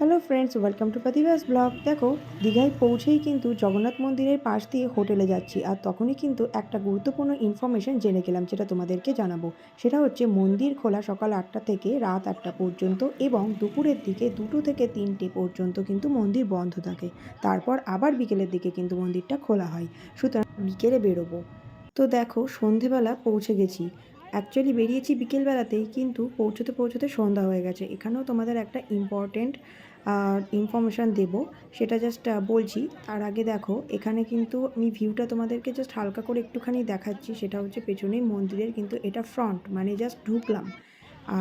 Hello friends, welcome to Pratibha's blog. দেখো, দীঘায় পৌঁছেই কিন্তু জগন্নাথ মন্দিরের পাশ দিয়ে হোটেলে যাচ্ছি, আর তখনই কিন্তু একটা গুরুত্বপূর্ণ ইনফরমেশন জেনে গেলাম, যেটা তোমাদেরকে জানাবো। সেটা হচ্ছে মন্দির খোলা সকাল 8টা থেকে রাত 8টা পর্যন্ত, এবং দুপুরের দিকে 2টো থেকে 3টে পর্যন্ত কিন্তু মন্দির বন্ধ থাকে। তারপর আবার বিকেলের দিকে কিন্তু মন্দিরটা খোলা হয়। সুতরাং বিকেলে বেরোবো। তো দেখো, সন্ধেবেলা পৌঁছে গেছি। অ্যাকচুয়ালি বেরিয়েছি বিকেলবেলাতেই, কিন্তু পৌঁছতে পৌঁছতে সন্ধ্যা হয়ে গেছে। এখানেও তোমাদের একটা ইম্পর্টেন্ট ইনফরমেশান দেবো, সেটা জাস্ট বলছি। তার আগে দেখো, এখানে কিন্তু আমি ভিউটা তোমাদেরকে জাস্ট হালকা করে একটুখানি দেখাচ্ছি। সেটা হচ্ছে পেছনেই মন্দিরের, কিন্তু এটা ফ্রন্ট, মানে জাস্ট ঢুকলাম।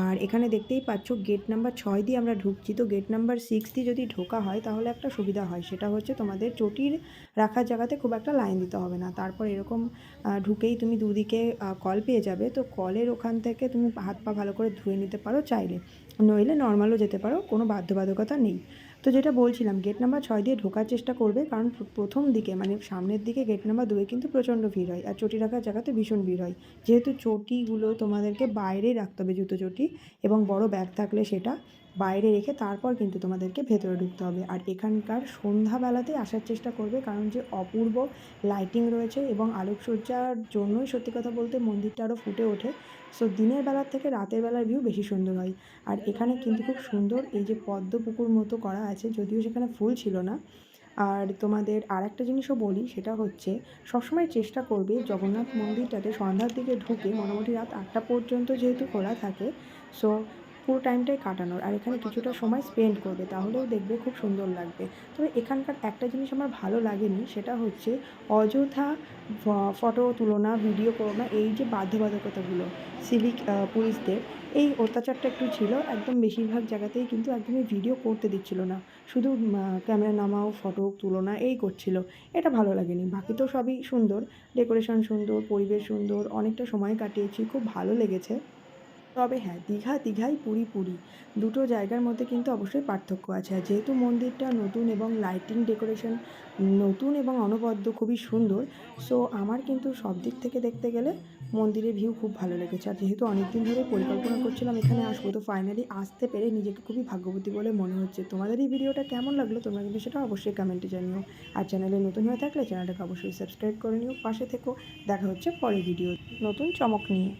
আর এখানে দেখতেই পাচ্ছ গেট নাম্বার 6 দিয়ে আমরা ঢুকছি। তো গেট নাম্বার 6 দিয়ে যদি ঢোকা হয় তাহলে একটা সুবিধা হয়, সেটা হচ্ছে তোমাদের চটির রাখার জায়গাতে খুব একটা লাইন দিতে হবে না। তারপর এরকম ঢুকেই তুমি দুদিকে কল পেয়ে যাবে। তো কলের ওখান থেকে তুমি হাত পা ভালো করে ধুয়ে নিতে পারো চাইলে, নইলে নর্মালও যেতে পারো, কোনো বাধ্যবাধকতা নেই। তো যেটা বলছিলাম, গেট নাম্বার 6 দিয়ে ঢোকার চেষ্টা করবে, কারণ প্রথম দিকে মানে সামনের দিকে গেট নাম্বার 2 কিন্তু প্রচণ্ড ভিড় হয়, আর চটি রাখার জায়গাতে ভীষণ ভিড় হয়। যেহেতু চটিগুলো তোমাদেরকে বাইরেই রাখতে হবে, জুতো চটি, এবং বড় ব্যাগ থাকলে সেটা বাইরে রেখে তারপর কিন্তু তোমাদেরকে ভেতরে ঢুকতে হবে। আর এখানকার সন্ধ্যাবেলাতেই আসার চেষ্টা করবে, কারণ যে অপূর্ব লাইটিং রয়েছে এবং আলোকসজ্জার জন্যই সত্যি কথা বলতে মন্দিরটা আরও ফুটে ওঠে। সো দিনের বেলার থেকে রাতের বেলার ভিউ বেশি সুন্দর হয়। আর এখানে কিন্তু খুব সুন্দর এই যে পদ্ম পুকুর মতো করা আছে, যদিও সেখানে ফুল ছিল না। আর তোমাদের আরেকটা জিনিসও বলি, সেটা হচ্ছে সবসময় চেষ্টা করবে জগন্নাথ মন্দিরটাতে সন্ধ্যার দিকে ঢুকে মোটামুটি রাত 8টা পর্যন্ত যেহেতু খোলা থাকে, সো পুরো টাইমটাই কাটানোর, আর এখানে কিছুটা সময় স্পেন্ড করবে, তাহলেও দেখবে খুব সুন্দর লাগবে। তবে এখানকার একটা জিনিস আমার ভালো লাগেনি, সেটা হচ্ছে অযথা ফটো তুলো না, ভিডিও করো না, এই যে বাধ্যবাধকতাগুলো সিভিক পুলিশদের, এই অত্যাচারটা একটু ছিল। একদম বেশিরভাগ জায়গাতেই কিন্তু একদমই ভিডিও করতে দিচ্ছিল না, শুধু ক্যামেরা নামাও, ফটো তুলো না, এই করছিল। এটা ভালো লাগেনি। বাকি তো সবই সুন্দর, ডেকোরেশন সুন্দর, পরিবেশ সুন্দর, অনেকটা সময় কাটিয়েছি, খুব ভালো লেগেছে। তবে হ্যাঁ, দীঘা দীঘাই, পুরী পুরী, দুটো জায়গার মধ্যে কিন্তু অবশ্যই পার্থক্য আছে। আর যেহেতু মন্দিরটা নতুন এবং লাইটিং ডেকোরেশন নতুন এবং অনবদ্য, খুবই সুন্দর, সো আমার কিন্তু সব দিক থেকে দেখতে গেলে মন্দিরের ভিউ খুব ভালো লেগেছে। আর যেহেতু অনেক দিন ধরে পরিকল্পনা করছিলাম এখানে আসবো, তো ফাইনালি আসতে পেরে নিজেকে খুবই ভাগ্যবতী বলে মনে হচ্ছে। তোমাদের এই ভিডিওটা কেমন লাগলো তোমরা কিন্তু সেটা অবশ্যই কমেন্টে জানিও। আর চ্যানেলে নতুন হয়ে থাকলে চ্যানেলটাকে অবশ্যই সাবস্ক্রাইব করে নিও, পাশে থেকো। দেখা হচ্ছে পরের ভিডিও নতুন চমক নিয়ে।